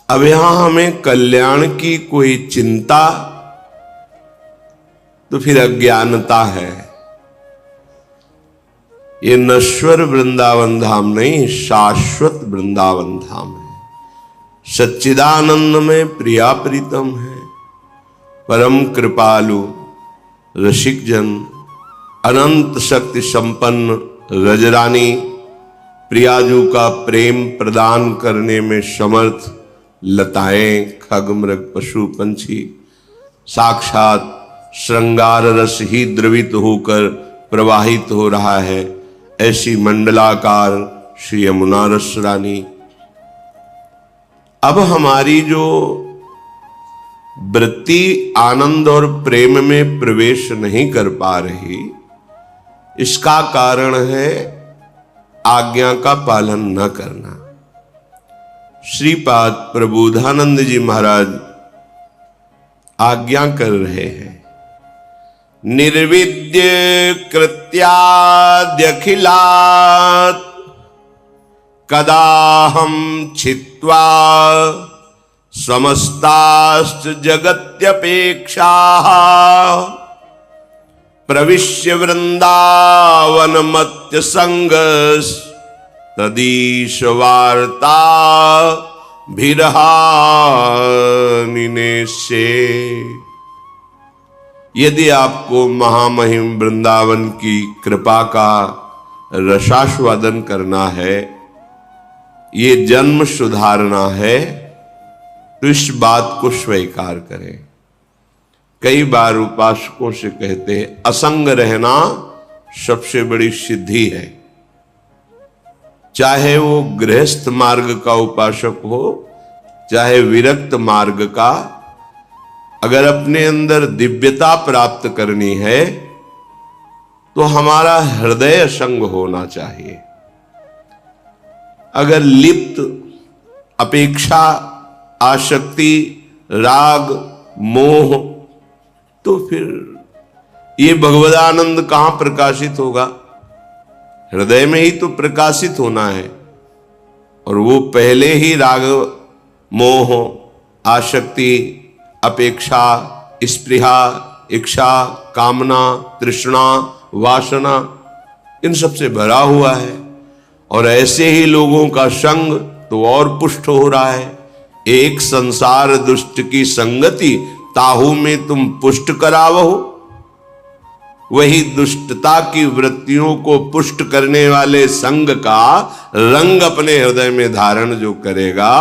अब यहां हमें कल्याण की कोई चिंता तो फिर अज्ञानता है। ये नश्वर वृंदावन धाम नहीं, शाश्वत वृंदावन धाम है। सच्चिदानंद में प्रिया प्रीतम है, परम कृपालु रसिक जन, अनंत शक्ति संपन्न रजरानी, प्रियाजू का प्रेम प्रदान करने में समर्थ लताएं, खग मृग पशु पंछी, साक्षात श्रृंगार रस ही द्रवित होकर प्रवाहित हो रहा है, ऐसी मंडलाकार श्री यमुना रस रानी। अब हमारी जो वृत्ति आनंद और प्रेम में प्रवेश नहीं कर पा रही, इसका कारण है आज्ञा का पालन न करना। श्रीपाद प्रबोधानंद जी महाराज आज्ञा कर रहे हैं, निर्विद्य कृत्याद्यखिलात् कदाहं छित्त्वा समस्ताश्च जगत्यपेक्षाः प्रविश्य वृंदावनमत्य संगस् तदीश वार्ता भिरहानिनेशे। यदि आपको महामहिम वृंदावन की कृपा का रसास्वादन करना है, ये जन्म सुधारना है, तो इस बात को स्वीकार करें। कई बार उपासकों से कहते हैं, असंग रहना सबसे बड़ी सिद्धि है। चाहे वो गृहस्थ मार्ग का उपासक हो, चाहे विरक्त मार्ग का, अगर अपने अंदर दिव्यता प्राप्त करनी है तो हमारा हृदय असंग होना चाहिए। अगर लिप्त अपेक्षा, आसक्ति, राग, मोह, तो फिर ये भगवदानंद कहां प्रकाशित होगा? हृदय में ही तो प्रकाशित होना है। और वो पहले ही राग, मोह, आसक्ति, अपेक्षा, स्पृहा, इच्छा, कामना, तृष्णा, वासना, इन सबसे भरा हुआ है। और ऐसे ही लोगों का संग तो और पुष्ट हो रहा है। एक संसार दुष्ट की संगति, ताहू में तुम पुष्ट करावो। वही दुष्टता की वृत्तियों को पुष्ट करने वाले संग का रंग अपने हृदय में धारण जो करेगा,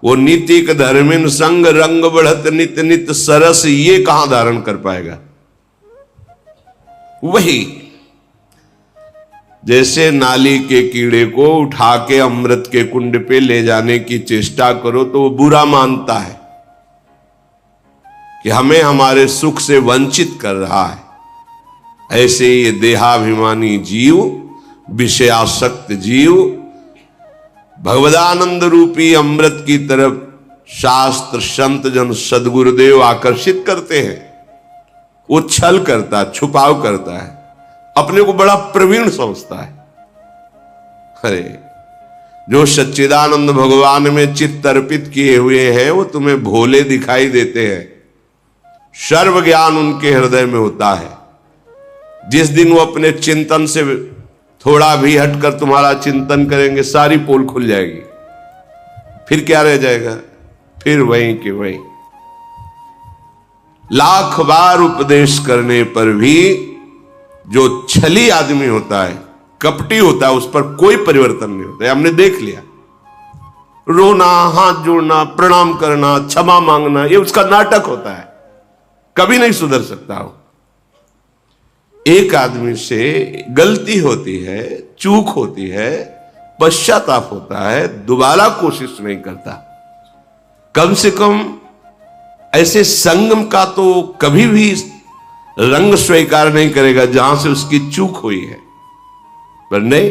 वो नीतिक धर्मिन संग रंग बढ़त नित नित सरस, ये कहां धारण कर पाएगा? वही जैसे नाली के कीड़े को उठा के अमृत के कुंड पे ले जाने की चेष्टा करो तो वो बुरा मानता है कि हमें हमारे सुख से वंचित कर रहा है। ऐसे ये देहाभिमानी जीव, विषयासक्त जीव, भगवदानंद रूपी अमृत की तरफ शास्त्र, संत जन, सदगुरुदेव आकर्षित करते हैं। वो छल करता है, छुपाव करता है, अपने को बड़ा प्रवीण समझता है। अरे जो सच्चिदानंद भगवान में चित्त अर्पित किए हुए हैं, वो तुम्हें भोले दिखाई देते हैं। सर्व ज्ञान उनके हृदय में होता है। जिस दिन वो अपने चिंतन से थोड़ा भी हटकर तुम्हारा चिंतन करेंगे, सारी पोल खुल जाएगी। फिर क्या रह जाएगा? फिर वहीं के वहीं। लाख बार उपदेश करने पर भी जो छली आदमी होता है, कपटी होता है, उस पर कोई परिवर्तन नहीं होता है। हमने देख लिया। रोना, हाथ जोड़ना, प्रणाम करना, क्षमा मांगना, ये उसका नाटक होता है। कभी नहीं सुधर सकता हो। एक आदमी से गलती होती है, चूक होती है, पश्चाताप होता है, दोबारा कोशिश नहीं करता। कम से कम ऐसे संगम का तो कभी भी रंग स्वीकार नहीं करेगा जहां से उसकी चूक हुई है। पर नहीं,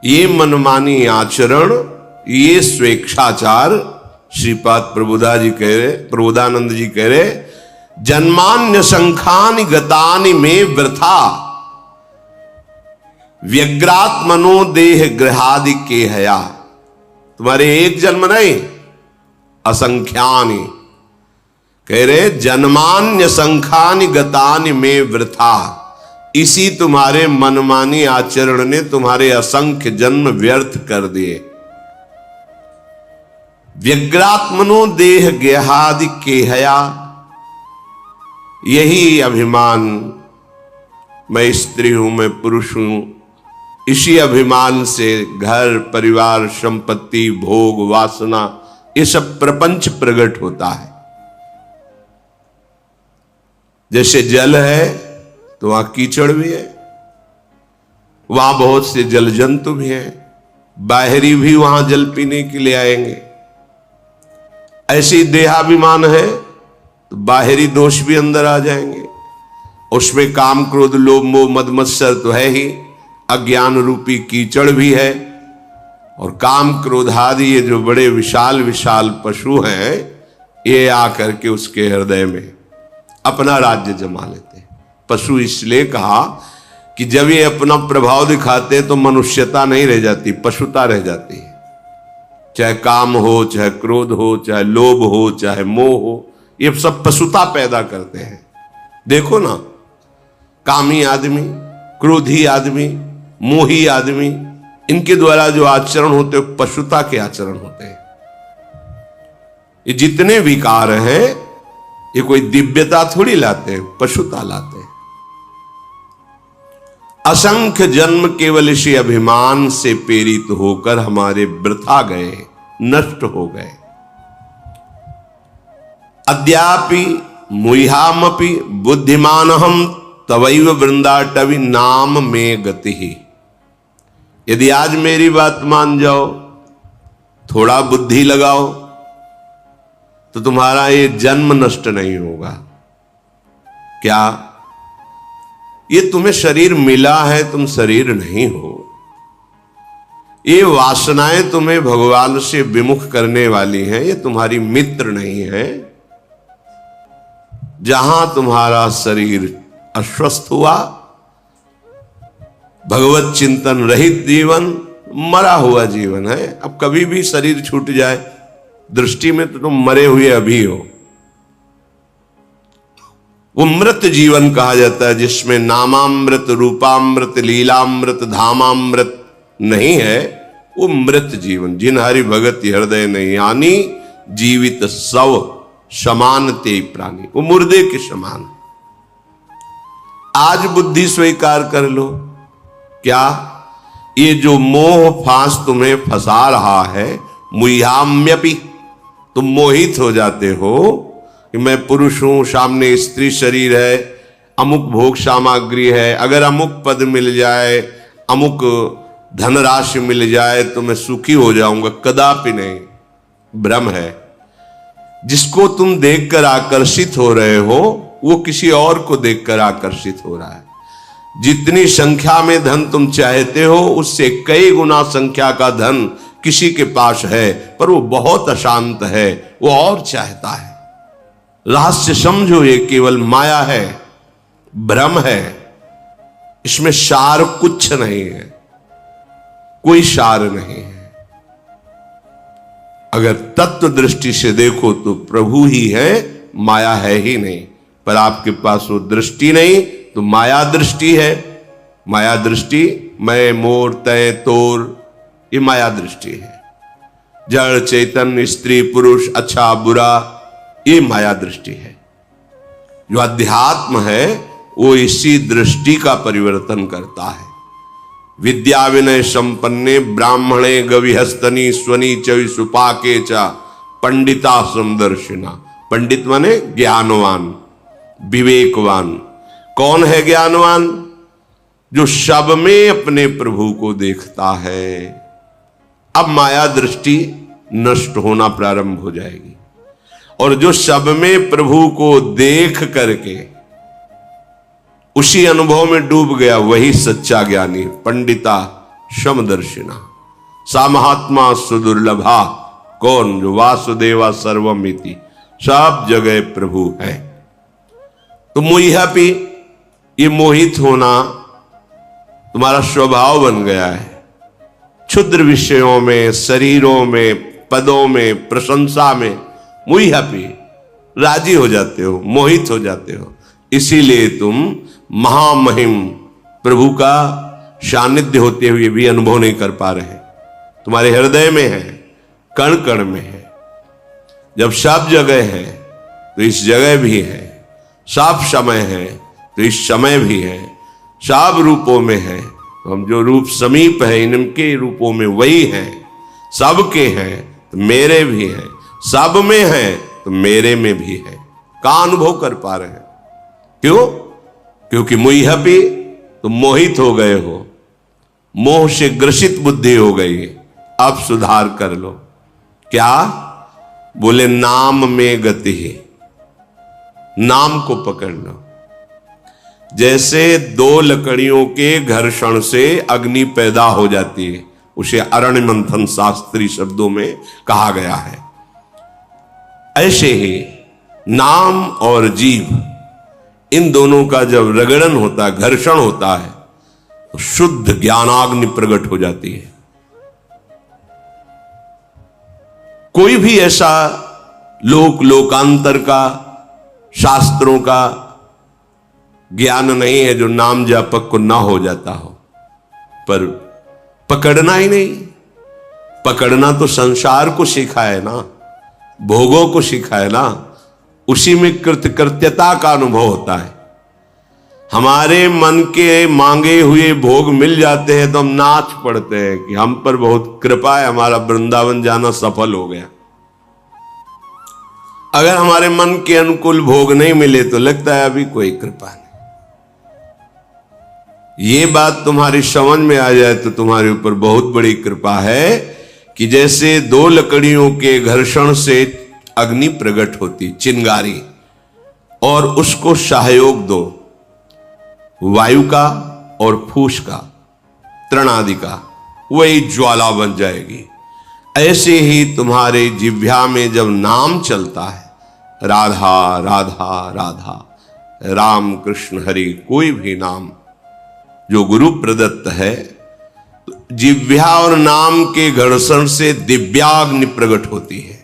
ये मनमानी आचरण, ये स्वेच्छाचार, श्रीपाद प्रबोधानंद जी कह रहे, जन्मान्य संखानि गतानि में वृथा व्यग्रात्मनो देह ग्रहादि के हया। तुम्हारे एक जन्म नहीं, असंख्यानि। कह रहे जन्मान्य संख्यानि गतानि में वृथा। इसी तुम्हारे मनमानी आचरण ने तुम्हारे असंख्य जन्म व्यर्थ कर दिए। व्यग्रात्मनो देह गेहादि केहया, यही अभिमान, मैं स्त्री हूं, मैं पुरुष हूं, इसी अभिमान से घर परिवार संपत्ति भोग वासना ये सब प्रपंच प्रकट होता है। जैसे जल है तो वहां कीचड़ भी है, वहां बहुत से जल जंतु भी हैं, बाहरी भी वहां जल पीने के लिए आएंगे। ऐसी देहाभिमान है तो बाहरी दोष भी अंदर आ जाएंगे। उसमें काम क्रोध लोभ मोह मद मत्सर तो है ही, अज्ञान रूपी कीचड़ भी है, और काम क्रोध आदि ये जो बड़े विशाल विशाल पशु हैं, ये आकर के उसके हृदय में अपना राज्य जमा लेते हैं। पशु इसलिए कहा कि जब ये अपना प्रभाव दिखाते तो मनुष्यता नहीं रह जाती, पशुता रह जाती है। चाहे काम हो, चाहे क्रोध हो, चाहे लोभ हो, चाहे मोह हो, ये सब पशुता पैदा करते हैं। देखो ना, कामी आदमी, क्रोधी आदमी, मोही आदमी, इनके द्वारा जो आचरण होते हैं पशुता के आचरण होते हैं। ये जितने विकार हैं ये कोई दिव्यता थोड़ी लाते हैं, पशुता लाते हैं। असंख्य जन्म केवल इसी अभिमान से प्रेरित होकर हमारे वृथा गए, नष्ट हो गए। अद्यापि मुह्यामपि बुद्धिमानहम तवैव वृंदाटवी नाम में गति ही। यदि आज मेरी बात मान जाओ, थोड़ा बुद्धि लगाओ, तो तुम्हारा ये जन्म नष्ट नहीं होगा। क्या ये तुम्हें शरीर मिला है, तुम शरीर नहीं हो। ये वासनाएं तुम्हें भगवान से विमुख करने वाली हैं, ये तुम्हारी मित्र नहीं है। जहां तुम्हारा शरीर अस्वस्थ हुआ, भगवत चिंतन रहित जीवन मरा हुआ जीवन है। अब कभी भी शरीर छूट जाए, दृष्टि में तो तुम मरे हुए अभी हो। वो मृत जीवन कहा जाता है, जिसमें नामामृत रूपामृत लीलामृत धामामृत नहीं है, वो मृत जीवन। जिन हरि भगत हृदय नहीं यानी जीवित सव समान ते प्राणी, वो मुर्दे के समान। आज बुद्धि स्वीकार कर लो, क्या ये जो मोह फांस तुम्हें फंसा रहा है, मुह्याम्यपि, तुम मोहित हो जाते हो कि मैं पुरुष हूं, सामने स्त्री शरीर है, अमुक भोग सामग्री है, अगर अमुक पद मिल जाए, अमुक धनराशि मिल जाए तो मैं सुखी हो जाऊंगा। कदापि नहीं, भ्रम है। जिसको तुम देखकर आकर्षित हो रहे हो वो किसी और को देखकर आकर्षित हो रहा है। जितनी संख्या में धन तुम चाहते हो, उससे कई गुना संख्या का धन किसी के पास है, पर वो बहुत अशांत है, वो और चाहता है। रहस्य समझो, ये केवल माया है, भ्रम है, इसमें सार कुछ नहीं है, कोई सार नहीं है। अगर तत्व दृष्टि से देखो तो प्रभु ही है, माया है ही नहीं। पर आपके पास वो दृष्टि नहीं तो माया दृष्टि है। माया दृष्टि मैं मोर तय तोर, ये माया दृष्टि है। जड़ चैतन्य स्त्री पुरुष अच्छा बुरा, ये माया दृष्टि है। जो अध्यात्म है वो इसी दृष्टि का परिवर्तन करता है। विद्या विनय संपन्ने ब्राह्मणे गविहस्तनी स्वनी चवि सुपाके च पंडिता समदर्शिना। पंडित माने ज्ञानवान, विवेकवान। कौन है ज्ञानवान? जो सब में अपने प्रभु को देखता है। अब माया दृष्टि नष्ट होना प्रारंभ हो जाएगी, और जो सब में प्रभु को देख करके उसी अनुभव में डूब गया, वही सच्चा ज्ञानी। पंडिता समदर्शिना सा महात्मा सुदुर्लभा। कौन? जो वासुदेवा सर्वमिति, सब जगह प्रभु है। तो मुह्यपि, ये मोहित होना तुम्हारा स्वभाव बन गया है। क्षुद्र विषयों में, शरीरों में, पदों में, प्रशंसा में मुइहपी राजी हो जाते हो, मोहित हो जाते हो। इसीलिए तुम महामहिम प्रभु का सानिध्य होते हुए भी अनुभव नहीं कर पा रहे। तुम्हारे हृदय में है, कण कण में है। जब सब जगह है तो इस जगह भी है, सब समय है तो इस समय भी है, सब रूपों में है तो हम जो रूप समीप है इनके रूपों में वही है। सबके हैं तो मेरे भी हैं, सब में है तो मेरे में भी है। का अनुभव कर पा रहे हैं? क्यों? क्योंकि मुइहपी तुम मोहित हो गए हो, मोह से ग्रसित बुद्धि हो गई। अब सुधार कर लो। क्या? बोले नाम में गति है, नाम को पकड़ लो। जैसे दो लकड़ियों के घर्षण से अग्नि पैदा हो जाती है, उसे अरण्य मंथन शास्त्रीय शब्दों में कहा गया है। ऐसे ही नाम और जीव, इन दोनों का जब रगड़न होता है, घर्षण होता है, तो शुद्ध ज्ञानाग्नि प्रकट हो जाती है। कोई भी ऐसा लोकांतर का, शास्त्रों का ज्ञान नहीं है जो नाम जापक को ना हो जाता हो, पर पकड़ना ही नहीं। पकड़ना तो संसार को सीखा है ना, भोगों को सीखा है ना, उसी में कृतकृत्यता का अनुभव होता है। हमारे मन के मांगे हुए भोग मिल जाते हैं तो हम नाच पड़ते हैं कि हम पर बहुत कृपा है, हमारा वृंदावन जाना सफल हो गया। अगर हमारे मन के अनुकूल भोग नहीं मिले तो लगता है अभी कोई कृपा नहीं। ये बात तुम्हारी समझ में आ जाए तो तुम्हारे ऊपर बहुत बड़ी कृपा है कि जैसे दो लकड़ियों के घर्षण से अग्नि प्रकट होती, चिंगारी, और उसको सहयोग दो वायु का और फूस का, तृण आदि का, वही ज्वाला बन जाएगी। ऐसे ही तुम्हारे जिह्वा में जब नाम चलता है, राधा राधा राधा, राम कृष्ण हरि, कोई भी नाम जो गुरु प्रदत्त है, तो जिह्वा और नाम के घर्षण से दिव्याग्नि प्रकट होती है,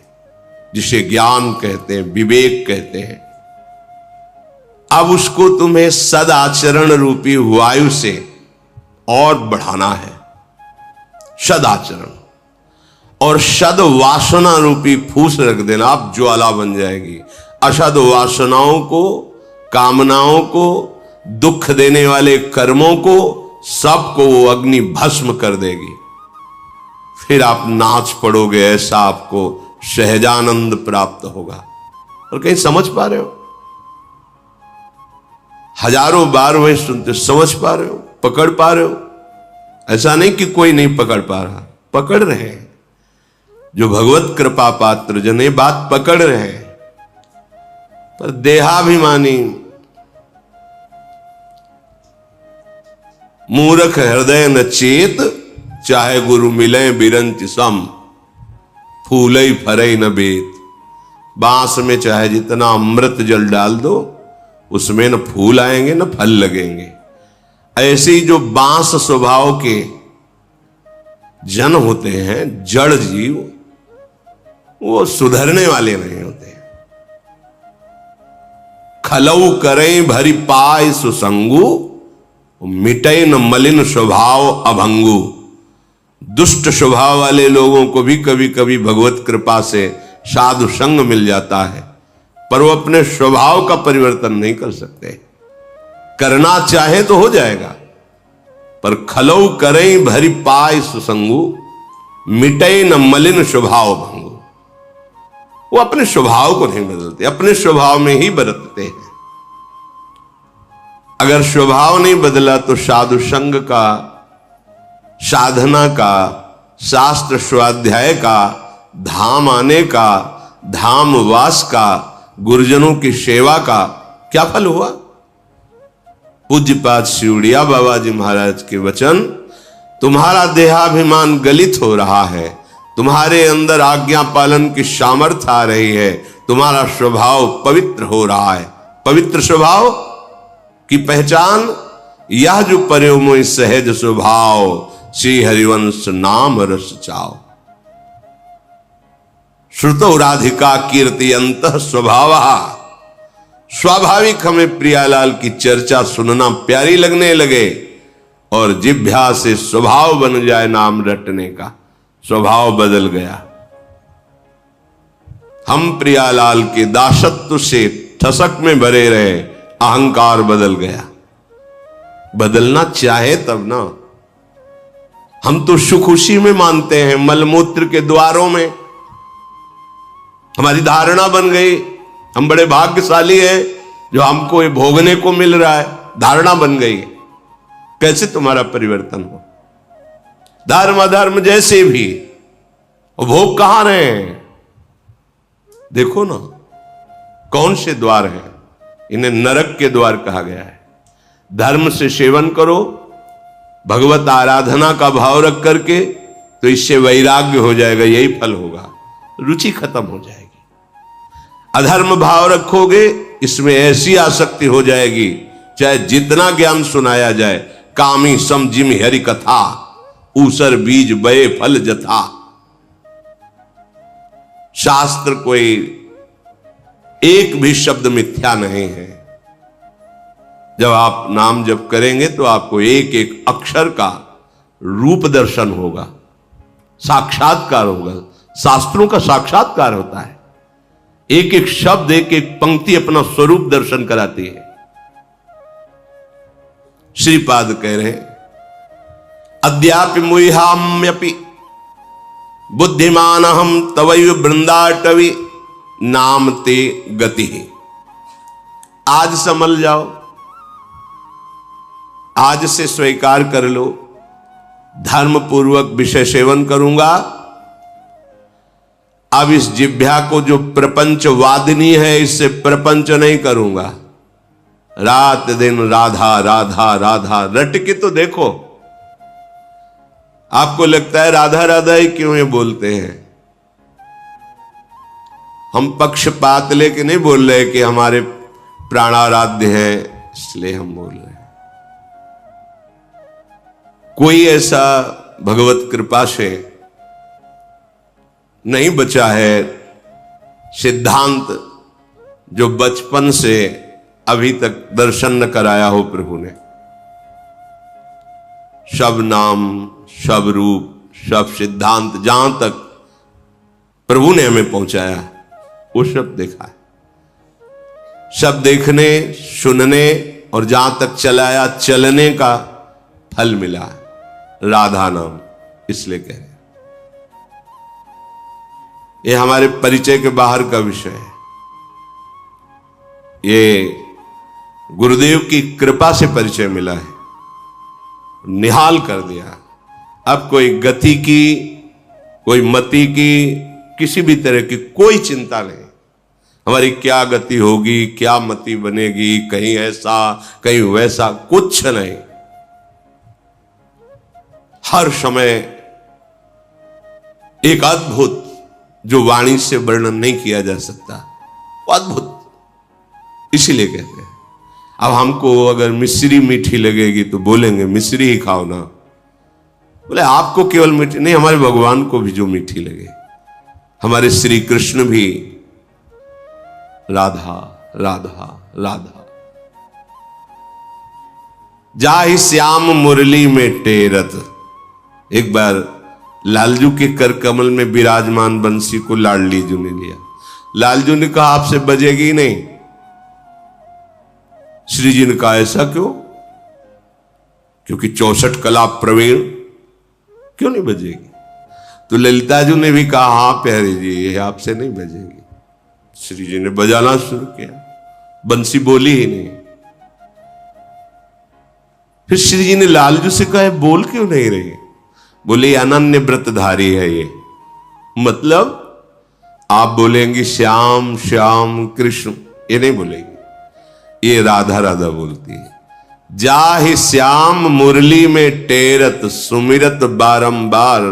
जिसे ज्ञान कहते हैं, विवेक कहते हैं। अब उसको तुम्हें सदाचरण रूपी वायु से और बढ़ाना है, सदाचरण, और सद वासना रूपी फूस रख देना, आप ज्वाला बन जाएगी। असद वासनाओं को, कामनाओं को, दुख देने वाले कर्मों को, सबको वो अग्नि भस्म कर देगी। फिर आप नाच पड़ोगे, ऐसा आपको सहजानंद प्राप्त होगा। और कहीं समझ पा रहे हो? हजारों बार वही सुनते, समझ पा रहे हो? पकड़ पा रहे हो? ऐसा नहीं कि कोई नहीं पकड़ पा रहा, पकड़ रहे हैं। जो भगवत कृपा पात्र जन ये बात पकड़ रहे हैं, पर देहाभिमानी मूर्ख हृदय न चेत, चाहे गुरु मिले बिरंच सम, फूलई फरई न बेत। बांस में चाहे जितना अमृत जल डाल दो, उसमें न फूल आएंगे न फल लगेंगे। ऐसे ही जो बांस स्वभाव के जन होते हैं, जड़ जीव, वो सुधरने वाले नहीं होते। खलऊ करें भरी पाय सुसंगु, मिटे न मलिन स्वभाव अभंगु। दुष्ट स्वभाव वाले लोगों को भी कभी कभी भगवत कृपा से साधु संग मिल जाता है, पर वो अपने स्वभाव का परिवर्तन नहीं कर सकते। करना चाहे तो हो जाएगा, पर खलऊ करें भरी पाय सुसंगु, मिटे न मलिन स्वभाव भंगु। वो अपने स्वभाव को नहीं बदलते, अपने स्वभाव में ही बरतते हैं। अगर स्वभाव नहीं बदला तो साधु संग का, साधना का, शास्त्र स्वाध्याय का, धाम आने का, धाम वास का, गुरुजनों की सेवा का क्या फल हुआ? पूज्यपाद शिवड़िया बाबा जी महाराज के वचन, तुम्हारा देहाभिमान गलित हो रहा है, तुम्हारे अंदर आज्ञा पालन की सामर्थ्य आ रही है, तुम्हारा स्वभाव पवित्र हो रहा है। पवित्र स्वभाव की पहचान, यह जो पर्यो मोहि सहज स्वभाव, श्री हरिवंश नाम रस चाओ। श्रुतो राधिका कीर्ति अंतः स्वभाव। स्वाभाविक हमें प्रियालाल की चर्चा सुनना प्यारी लगने लगे और जिह्वा से स्वभाव बन जाए नाम रटने का। स्वभाव बदल गया। हम प्रियालाल के दासत्व से ठसक में भरे रहे, अहंकार बदल गया। बदलना चाहे तब ना। हम तो सुख उसी में मानते हैं, मलमूत्र के द्वारों में। हमारी धारणा बन गई हम बड़े भाग्यशाली हैं जो हमको ये भोगने को मिल रहा है। धारणा बन गई है। कैसे तुम्हारा परिवर्तन हो? धर्म अधर्म जैसे भी, वो भोग कहां रहे हैं? देखो ना कौन से द्वार हैं। इन्हें नरक के द्वार कहा गया है। धर्म से सेवन करो, भगवत आराधना का भाव रख करके, तो इससे वैराग्य हो जाएगा, यही फल होगा, रुचि खत्म हो जाएगी। अधर्म भाव रखोगे, इसमें ऐसी आसक्ति हो जाएगी, चाहे जितना ज्ञान सुनाया जाए। कामी समझिम हरि कथा, ऊसर बीज बये फल जथा। शास्त्र कोई एक भी शब्द मिथ्या नहीं है। जब आप नाम जप करेंगे तो आपको एक एक अक्षर का रूप दर्शन होगा, साक्षात्कार होगा। शास्त्रों का साक्षात्कार होता है। एक एक शब्द, एक एक पंक्ति अपना स्वरूप दर्शन कराती है। श्रीपाद कह रहे, अद्यापि मुह्याम्यपि बुद्धिमान हम तवैव वृंदाटवी नाम ते गति। आज संभल जाओ, आज से स्वीकार कर लो, धर्म पूर्वक विषय सेवन करूंगा। अब इस जिह्वा को जो प्रपंच वादिनी है, इससे प्रपंच नहीं करूंगा। रात दिन राधा राधा राधा रट के तो देखो। आपको लगता है राधा राधा ही क्यों ये बोलते हैं? हम पक्षपात लेके नहीं बोल रहे कि हमारे प्राणाराध्य हैं इसलिए हम बोल रहे हैं। कोई ऐसा भगवत कृपा से नहीं बचा है सिद्धांत जो बचपन से अभी तक दर्शन न कराया हो प्रभु ने। सब नाम, सब रूप, सब सिद्धांत जहां तक प्रभु ने हमें पहुंचाया वो सब देखा है। सब देखने, सुनने और जहां तक चलाया, चलने का फल मिला। राधा नाम इसलिए कह रहे, ये हमारे परिचय के बाहर का विषय है। ये गुरुदेव की कृपा से परिचय मिला है, निहाल कर दिया। अब कोई गति की, कोई मति की, किसी भी तरह की कोई चिंता नहीं। हमारी क्या गति होगी, क्या मति बनेगी, कहीं ऐसा कहीं वैसा, कुछ नहीं। हर समय एक अद्भुत जो वाणी से वर्णन नहीं किया जा सकता, अद्भुत। इसीलिए कहते हैं अब हमको अगर मिश्री मीठी लगेगी तो बोलेंगे मिश्री ही खाओ ना। बोले आपको केवल मीठी नहीं, हमारे भगवान को भी जो मीठी लगे। हमारे श्री कृष्ण भी राधा राधा राधा। जाहि श्याम मुरली में टेरत। एक बार लालजू के कर कमल में विराजमान बंसी को लाडली जू ने लिया। लालजू ने कहा आपसे बजेगी नहीं। श्री जी ने कहा ऐसा क्यों? क्योंकि 64 कला प्रवीण, क्यों नहीं बजेगी? तो ललिताजू ने भी कहा हाँ प्यारे जी ये आपसे नहीं बजेगी। श्री जी ने बजाना शुरू किया, बंसी बोली ही नहीं। फिर श्री जी ने लालजू से कहा बोल क्यों नहीं रही? बोले अनन्य व्रतधारी है ये। मतलब आप बोलेंगी श्याम श्याम कृष्ण, ये नहीं बोलेगी, ये राधा राधा बोलती है। जाहि श्याम मुरली में टेरत सुमिरत बारंबार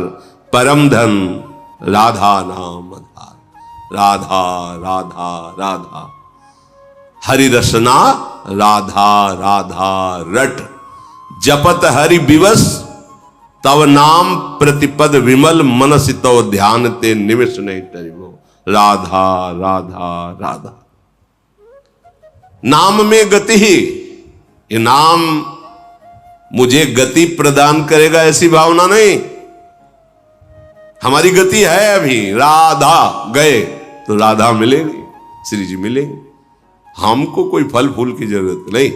परम धन राधा नाम आधार। राधा राधा राधा हरि रसना राधा राधा रट जपत हरि विवश तव नाम प्रतिपद विमल मनसि तव ध्यान ते निमिष नहीं टरिबो। राधा राधा राधा। नाम में गति ही, ये नाम मुझे गति प्रदान करेगा ऐसी भावना नहीं। हमारी गति है अभी, राधा गए तो राधा मिलेगी, श्री जी मिलेंगे, हमको कोई फल फूल की जरूरत नहीं।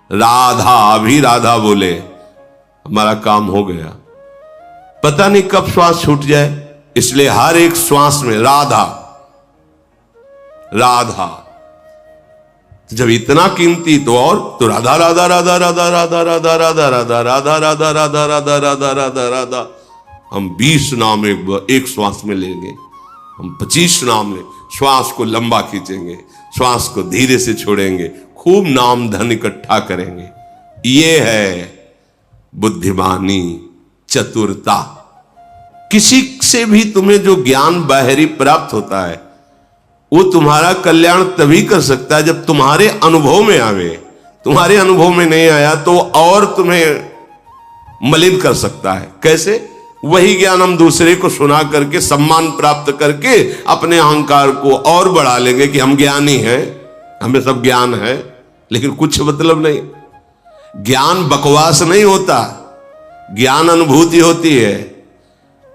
राधा, अभी राधा बोले हमारा काम हो गया। पता नहीं कब श्वास छूट जाए, इसलिए हर एक श्वास में राधा राधा। जब इतना कीमती तो और तो राधा राधा राधा राधा राधा राधा राधा राधा राधा राधा राधा राधा राधा राधा राधा। हम 20 नाम एक श्वास में लेंगे, हम 25 नाम ले, श्वास को लंबा खींचेंगे, श्वास को धीरे से छोड़ेंगे, खूब नाम धन इकट्ठा करेंगे। ये है बुद्धिमानी, चतुरता। किसी से भी तुम्हें जो ज्ञान बाहरी प्राप्त होता है वो तुम्हारा कल्याण तभी कर सकता है जब तुम्हारे अनुभव में आवे। तुम्हारे अनुभव में नहीं आया तो और तुम्हें मलिन कर सकता है। कैसे? वही ज्ञान हम दूसरे को सुना करके सम्मान प्राप्त करके अपने अहंकार को और बढ़ा लेंगे कि हम ज्ञानी हैं, हमें सब ज्ञान है, लेकिन कुछ मतलब नहीं। ज्ञान बकवास नहीं होता, ज्ञान अनुभूति होती है।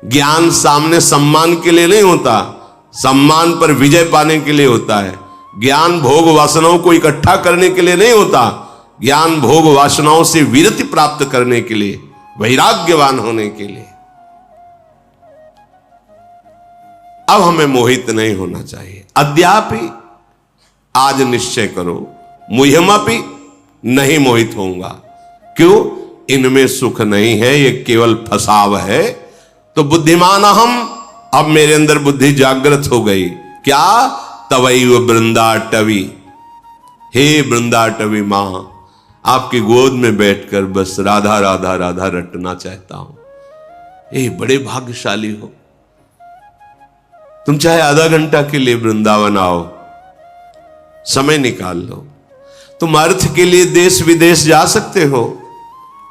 ज्ञान सामने सम्मान के लिए नहीं होता, सम्मान पर विजय पाने के लिए होता है। ज्ञान भोग वासनाओं को इकट्ठा करने के लिए नहीं होता, ज्ञान भोग वासनाओं से विरति प्राप्त करने के लिए, वैराग्यवान होने के लिए। अब हमें मोहित नहीं होना चाहिए। अद्यापि आज निश्चय करो, मुह्यमपि नहीं मोहित होऊंगा। क्यों? इनमें सुख नहीं है, ये केवल फसाव है। तो बुद्धिमान हम, अब मेरे अंदर बुद्धि जागृत हो गई। क्या? तवैव वृंदाटवी, हे वृंदाटवी मां, आपकी गोद में बैठकर बस राधा राधा राधा रटना चाहता हूं। ये बड़े भाग्यशाली हो। तुम चाहे आधा घंटा के लिए वृंदावन आओ, समय निकाल लो। तुम अर्थ के लिए देश विदेश जा सकते हो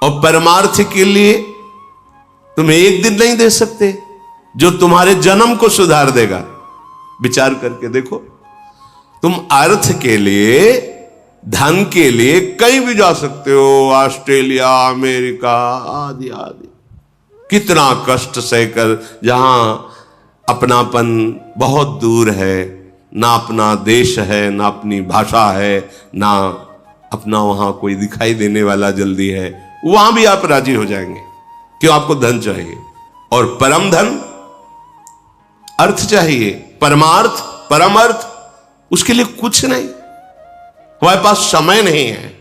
और परमार्थ के लिए तुम एक दिन नहीं दे सकते जो तुम्हारे जन्म को सुधार देगा। विचार करके देखो, तुम अर्थ के लिए, धन के लिए कहीं भी जा सकते हो, ऑस्ट्रेलिया, अमेरिका आदि आदि। कितना कष्ट सहकर, जहां अपनापन बहुत दूर है, ना अपना देश है, ना अपनी भाषा है, ना अपना वहां कोई दिखाई देने वाला जल्दी है, वहां भी आप राजी हो जाएंगे। क्यों? आपको धन चाहिए, और परम धन अर्थ चाहिए, परमार्थ, परम अर्थ, उसके लिए कुछ नहीं। हमारे पास समय नहीं है।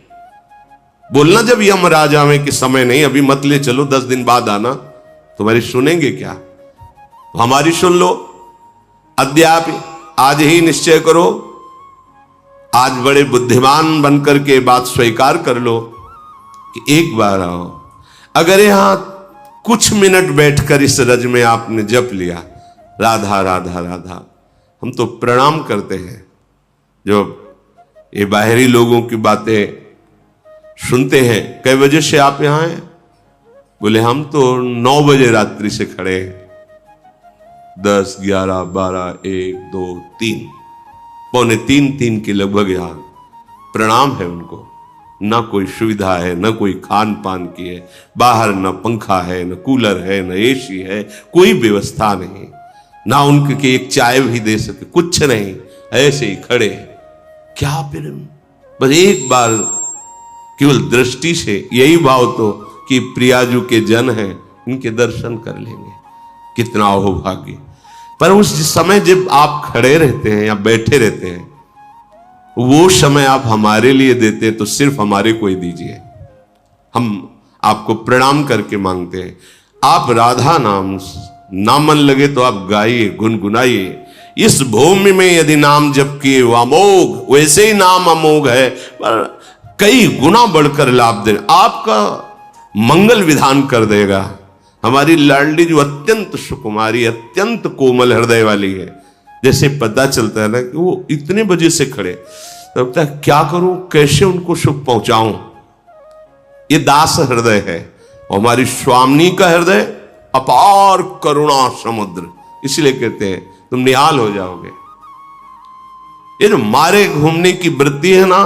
बोलना जब यमराज आवे कि समय नहीं, अभी मत ले चलो, 10 दिन बाद आना, तुम्हारी सुनेंगे क्या? तो हमारी सुन लो। अद्यापि आज ही निश्चय करो, आज बड़े बुद्धिमान बनकर के बात स्वीकार कर लो कि एक बार आओ। अगर यहां कुछ मिनट बैठकर इस रज में आपने जप लिया राधा राधा राधा, हम तो प्रणाम करते हैं। जो ये बाहरी लोगों की बातें सुनते हैं, कई बजे से आप यहां हैं? बोले हम तो 9 बजे रात्रि से खड़े हैं। 10, 11, 12, 1, 2, 3, पौने 3 के लगभग यहां प्रणाम है उनको। ना कोई सुविधा है, ना कोई खान पान की है, बाहर ना पंखा है, ना कूलर है, ना एसी है, कोई व्यवस्था नहीं, ना उनके एक चाय भी दे सके, कुछ नहीं, ऐसे ही खड़े। क्या फिर बस एक बार केवल दृष्टि से यही भाव तो कि प्रियाजू के जन हैं, इनके दर्शन कर लेंगे, कितना अहोभाग्य। पर उस समय जब आप खड़े रहते हैं या बैठे रहते हैं, वो समय आप हमारे लिए देते हैं, तो सिर्फ हमारे को ही दीजिए। हम आपको प्रणाम करके मांगते हैं। आप राधा नाम ना मन लगे तो आप गाइए, गुनगुनाइए। इस भूमि में यदि नाम जप किए वो अमोघ, वैसे ही नाम अमोघ है, पर कई गुना बढ़कर लाभ दे, आपका मंगल विधान कर देगा। हमारी लाडली जो अत्यंत सुकुमारी, अत्यंत कोमल हृदय वाली है, जैसे पता चलता है ना कि वो इतने बजे से खड़े, लगता है क्या करूं, कैसे उनको सुख पहुंचाऊं। ये दास हृदय है, और हमारी स्वामिनी का हृदय अपार करुणा समुद्र, इसलिए कहते हैं तुम निहाल हो जाओगे। ये जो मारे घूमने की वृत्ति है ना,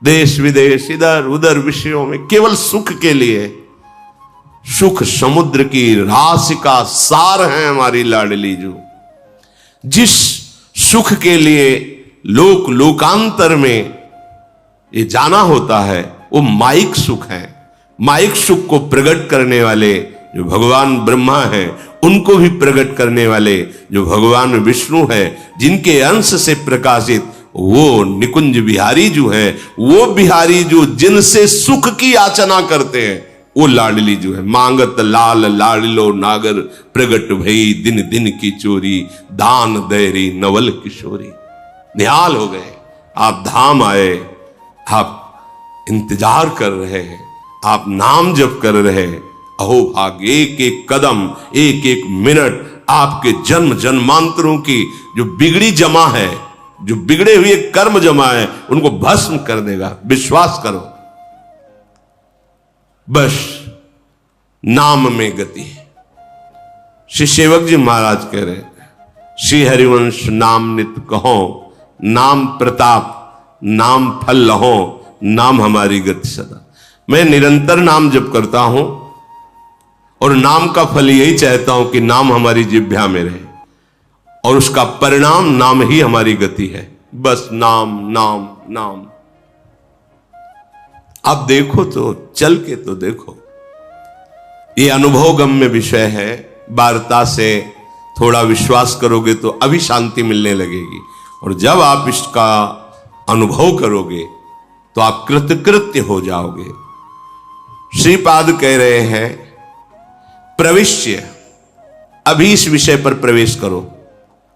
देश विदेश इधर उधर विषयों में, केवल सुख के लिए, सुख समुद्र की राशि का सार है हमारी लाडली जो। जिस सुख के लिए लोकांतर में ये जाना होता है वो माइक सुख है। माइक सुख को प्रकट करने वाले जो भगवान ब्रह्मा हैं, उनको भी प्रकट करने वाले जो भगवान विष्णु है, जिनके अंश से प्रकाशित वो निकुंज बिहारी जो है, वो बिहारी जो जिनसे सुख की याचना करते हैं, वो लाडली जो है। मांगत लाल लाडलो नागर, प्रगट भई दिन दिन की चोरी, दान दैरी नवल किशोरी। निहाल हो गए, आप धाम आए, आप इंतजार कर रहे हैं, आप नाम जप कर रहे हैं। अहो भाग्य, एक एक कदम, एक एक मिनट आपके जन्म जन्मांतरों की जो बिगड़ी जमा है, जो बिगड़े हुए कर्म जमा है, उनको भस्म कर देगा। विश्वास करो, बस नाम में गति। श्री सेवक जी महाराज कह रहे, श्री हरिवंश नाम नित कहो, नाम प्रताप नाम फल लहो, नाम हमारी गति सदा। मैं निरंतर नाम जप करता हूं और नाम का फल यही चाहता हूं कि नाम हमारी जिह्वा में रहे और उसका परिणाम नाम ही हमारी गति है। बस नाम नाम नाम। आप देखो तो, चल के तो देखो, ये अनुभव गम्य विषय है। वार्ता से थोड़ा विश्वास करोगे तो अभी शांति मिलने लगेगी, और जब आप इसका अनुभव करोगे तो आप कृतकृत्य हो जाओगे। श्रीपाद कह रहे हैं, प्रविश्य, अभी इस विषय पर प्रवेश करो,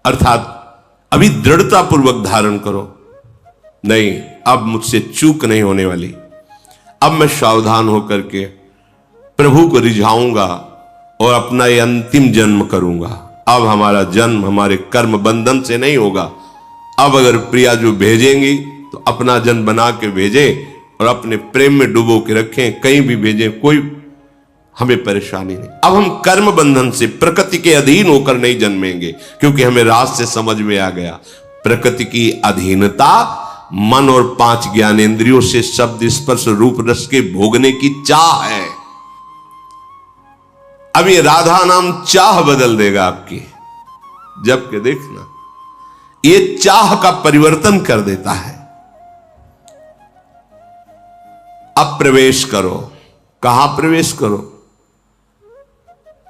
अर्थात अभी दृढ़ता पूर्वक धारण करो। नहीं, अब मुझसे चूक नहीं होने वाली। अब मैं सावधान होकर के प्रभु को रिझाऊंगा और अपना ये अंतिम जन्म करूंगा। अब हमारा जन्म हमारे कर्म बंधन से नहीं होगा। अब अगर प्रिया जो भेजेंगी तो अपना जन्म बना के भेजें और अपने प्रेम में डुबो के रखें, कहीं भी भेजें, कोई हमें परेशानी नहीं। अब हम कर्म बंधन से, प्रकृति के अधीन होकर नहीं जन्मेंगे, क्योंकि हमें राज से समझ में आ गया प्रकृति की अधीनता मन और 5 ज्ञानेंद्रियों से शब्द स्पर्श रूप रस के भोगने की चाह है। अब ये राधा नाम चाह बदल देगा आपकी, जब के देखना, ये चाह का परिवर्तन कर देता है। अब प्रवेश करो। कहां प्रवेश करो?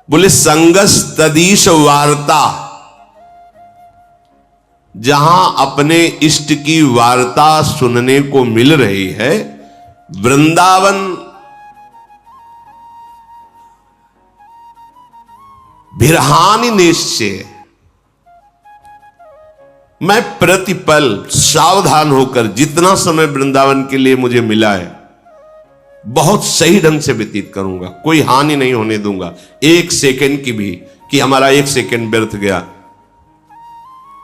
बोले संगस तदीश वार्ता, जहां अपने इष्ट की वार्ता सुनने को मिल रही है। वृंदावन बिरहानी निश्चय। मैं प्रतिपल सावधान होकर, जितना समय वृंदावन के लिए मुझे मिला है, बहुत सही ढंग से व्यतीत करूंगा। कोई हानि नहीं होने दूंगा, 1 सेकंड की भी, कि हमारा 1 सेकंड व्यर्थ गया।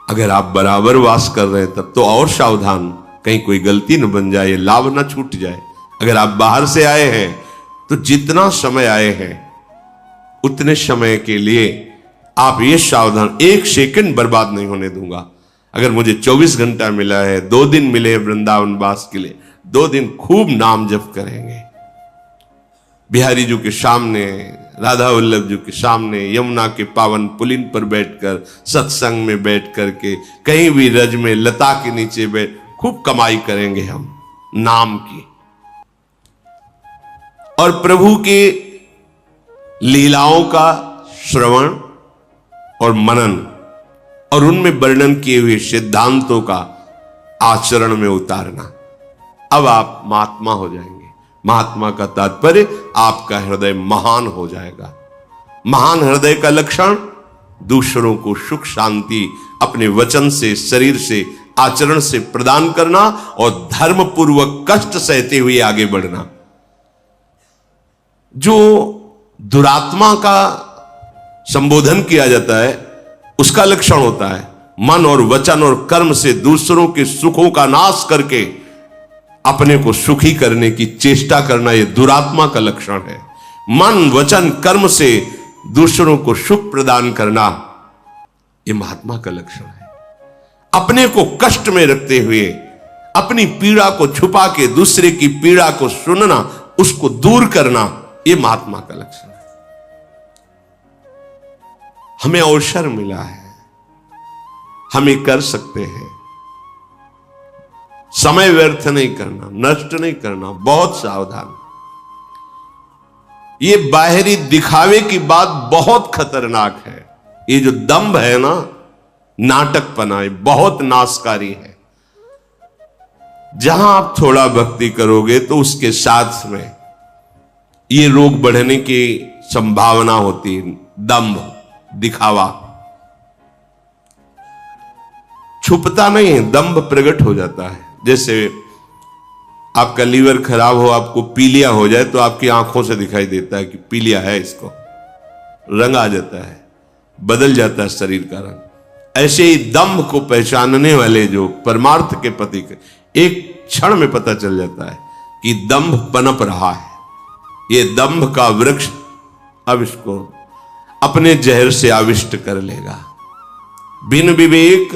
अगर आप बराबर वास कर रहे हैं तब तो और सावधान, कहीं कोई गलती न बन जाए, लाभ न छूट जाए। अगर आप बाहर से आए हैं तो जितना समय आए हैं उतने समय के लिए आप ये सावधान, 1 सेकंड बर्बाद नहीं होने दूंगा। अगर मुझे 24 घंटा मिला है, 2 दिन मिले वृंदावन वास के लिए, 2 दिन खूब नाम जप करेंगे। बिहारी जी के सामने, राधा वल्लभ जी के सामने, यमुना के पावन पुलिन पर बैठकर, सत्संग में बैठ करके, कहीं भी रज में लता के नीचे बैठ, खूब कमाई करेंगे हम नाम की। और प्रभु के लीलाओं का श्रवण और मनन और उनमें वर्णन किए हुए सिद्धांतों का आचरण में उतारना। अब आप महात्मा हो जाएंगे। महात्मा का तात्पर्य आपका हृदय महान हो जाएगा। महान हृदय का लक्षण दूसरों को सुख शांति अपने वचन से, शरीर से, आचरण से प्रदान करना और धर्म पूर्वक कष्ट सहते हुए आगे बढ़ना। जो दुरात्मा का संबोधन किया जाता है उसका लक्षण होता है मन और वचन और कर्म से दूसरों के सुखों का नाश करके अपने को सुखी करने की चेष्टा करना। यह दुरात्मा का लक्षण है। मन वचन कर्म से दूसरों को सुख प्रदान करना, यह महात्मा का लक्षण है। अपने को कष्ट में रखते हुए अपनी पीड़ा को छुपा के दूसरे की पीड़ा को सुनना, उसको दूर करना, यह महात्मा का लक्षण है। हमें अवसर मिला है, हम कर सकते हैं। समय व्यर्थ नहीं करना, नष्ट नहीं करना, बहुत सावधान। ये बाहरी दिखावे की बात बहुत खतरनाक है। ये जो दंभ है ना, नाटकपना, बहुत नाशकारी है। जहां आप थोड़ा भक्ति करोगे तो उसके साथ में ये रोग बढ़ने की संभावना होती है। दंभ, दिखावा छुपता नहीं है, दंभ प्रकट हो जाता है। जैसे आपका लीवर खराब हो, आपको पीलिया हो जाए तो आपकी आंखों से दिखाई देता है कि पीलिया है, इसको रंग आ जाता है, बदल जाता है शरीर का रंग। ऐसे ही दंभ को पहचानने वाले जो परमार्थ के पति के, एक क्षण में पता चल जाता है कि दंभ पनप रहा है, ये दंभ का वृक्ष अब इसको अपने जहर से आविष्ट कर लेगा। बिन विवेक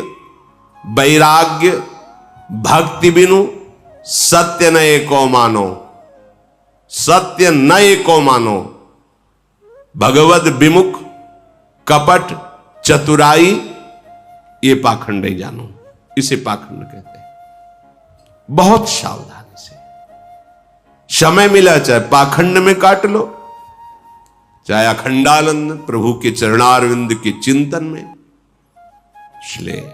वैराग्य भक्ति बिनु सत्य न एको मानो, सत्य न एको मानो। भगवद विमुख कपट चतुराई ये पाखंड ही जानो, इसे पाखंड कहते हैं। बहुत सावधानी से समय मिला चाहे पाखंड में काट लो, चाहे अखंडानंद प्रभु के चरणारविंद के चिंतन में। इसलिए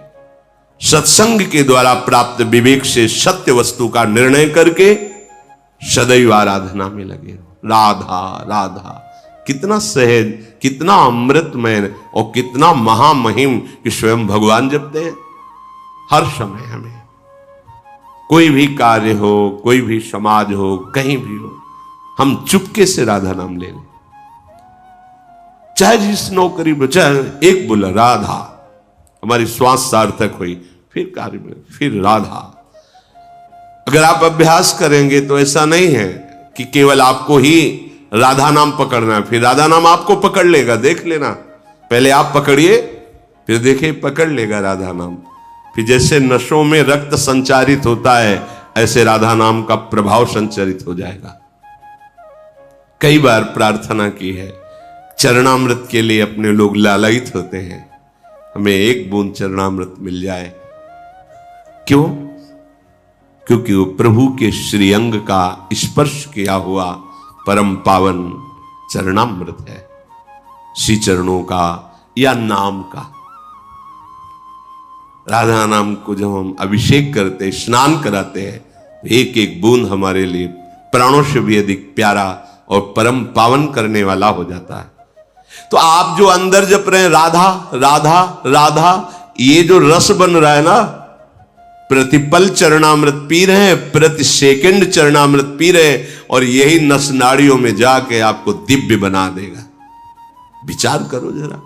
सत्संग के द्वारा प्राप्त विवेक से सत्य वस्तु का निर्णय करके सदैव आराधना में लगे रहो। राधा राधा, कितना सहज, कितना अमृतमय और कितना महामहिम कि स्वयं भगवान जपते हैं। हर समय हमें कोई भी कार्य हो, कोई भी समाज हो, कहीं भी हो, हम चुपके से राधा नाम ले लें। चाहे जिस नौकरी में, चाहे एक बोला राधा, हमारी श्वास सार्थक हुई, फिर कार्य में, फिर राधा। अगर आप अभ्यास करेंगे तो ऐसा नहीं है कि केवल आपको ही राधा नाम पकड़ना है, फिर राधा नाम आपको पकड़ लेगा। देख लेना, पहले आप पकड़िए, फिर देखिए पकड़ लेगा राधा नाम। फिर जैसे नशों में रक्त संचारित होता है, ऐसे राधा नाम का प्रभाव संचारित हो जाएगा। कई बार प्रार्थना की है, चरणामृत के लिए अपने लोग लालायित होते हैं, हमें एक बूंद चरणामृत मिल जाए। क्यों? क्योंकि वो प्रभु के श्रीअंग का स्पर्श किया हुआ परम पावन चरणामृत है, श्री चरणों का या नाम का। राधा नाम को जब हम अभिषेक करते, स्नान कराते हैं, एक एक बूंद हमारे लिए प्राणों से भी अधिक प्यारा और परम पावन करने वाला हो जाता है। तो आप जो अंदर जप रहे हैं राधा राधा राधा, ये जो रस बन रहा है ना, प्रतिपल चरणामृत पी रहे हैं, प्रति सेकंड चरणामृत पी रहे हैं, और यही नस नाड़ियों में जाके आपको दिव्य बना देगा। विचार करो जरा।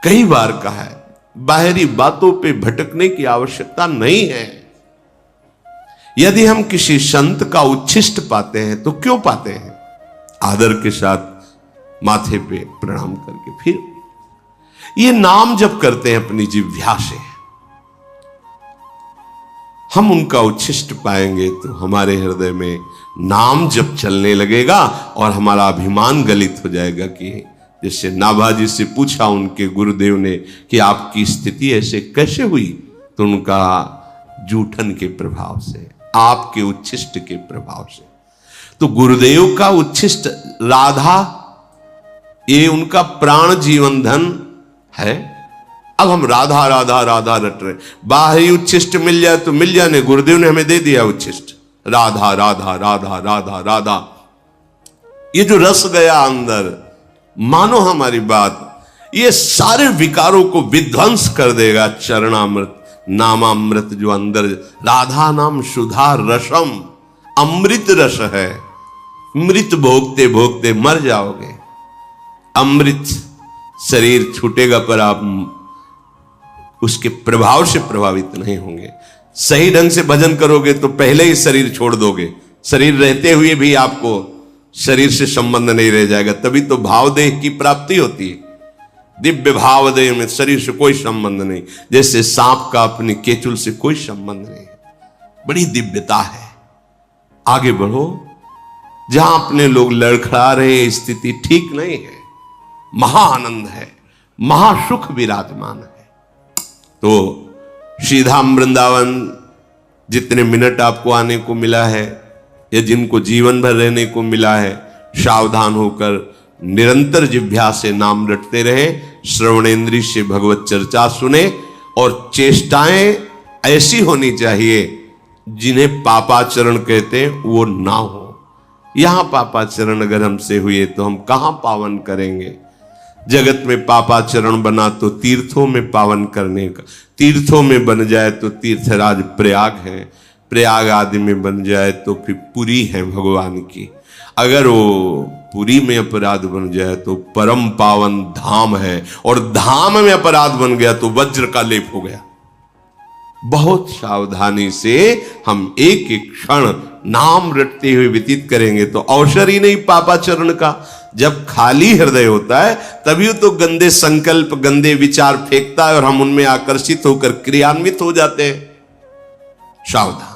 कई बार कहा है, बाहरी बातों पे भटकने की आवश्यकता नहीं है। यदि हम किसी संत का उच्छिष्ट पाते हैं तो क्यों पाते हैं? आदर के साथ माथे पे प्रणाम करके फिर ये नाम जप करते हैं अपनी जिह्वा से। हम उनका उच्छिष्ट पाएंगे तो हमारे हृदय में नाम जप चलने लगेगा और हमारा अभिमान गलित हो जाएगा। कि जैसे नाभाजी से पूछा उनके गुरुदेव ने कि आपकी स्थिति ऐसे कैसे हुई, तो उनका जूठन के प्रभाव से, आपके उच्छिष्ट के प्रभाव से। तो गुरुदेव का उच्छिष्ट राधा, ये उनका प्राण जीवन धन है। अब हम राधा राधा राधा रट रहे, बाहरी उच्छिष्ट मिल जाए तो मिल जाने, गुरुदेव ने हमें दे दिया उच्छिष्ट, राधा राधा राधा राधा राधा। ये जो रस गया अंदर, मानो हमारी बात, ये सारे विकारों को विध्वंस कर देगा चरणामृत नामामृत जो अंदर। राधा नाम सुधा रसम, अमृत रस है। मृत भोगते भोगते मर जाओगे, अमृत शरीर छूटेगा पर आप उसके प्रभाव से प्रभावित नहीं होंगे। सही ढंग से भजन करोगे तो पहले ही शरीर छोड़ दोगे, शरीर रहते हुए भी आपको शरीर से संबंध नहीं रह जाएगा। तभी तो भावदेह की प्राप्ति होती है। दिव्य भावदेह में शरीर से कोई संबंध नहीं, जैसे सांप का अपने केचुल से कोई संबंध नहीं। बड़ी दिव्यता है। आगे बढ़ो। जहां अपने लोग लड़खड़ा रहे, स्थिति ठीक नहीं है, महाआनंद है, महासुख विराजमान है। तो श्रीधाम वृंदावन जितने मिनट आपको आने को मिला है या जिनको जीवन भर रहने को मिला है, सावधान होकर निरंतर जिह्वा से नाम रटते रहे, श्रवणेन्द्रिय से भगवत चर्चा सुने, और चेष्टाएं ऐसी होनी चाहिए जिन्हें पापाचरण कहते हैं वो ना हो। यहां पापाचरण अगर हमसे हुए तो हम कहां पावन करेंगे। जगत में पापाचरण बना तो तीर्थों में पावन करने का, तीर्थों में बन जाए तो तीर्थराज प्रयाग है, प्रयाग आदि में बन जाए तो फिर पुरी है भगवान की। अगर वो पुरी में अपराध बन जाए तो परम पावन धाम है, और धाम में अपराध बन गया तो वज्र का लेप हो गया। बहुत सावधानी से हम एक एक क्षण नाम रटते हुए व्यतीत करेंगे तो अवसर ही नहीं पापाचरण का। जब खाली हृदय होता है तभी तो गंदे संकल्प, गंदे विचार फेंकता है और हम उनमें आकर्षित होकर क्रियान्वित हो जाते हैं। सावधान।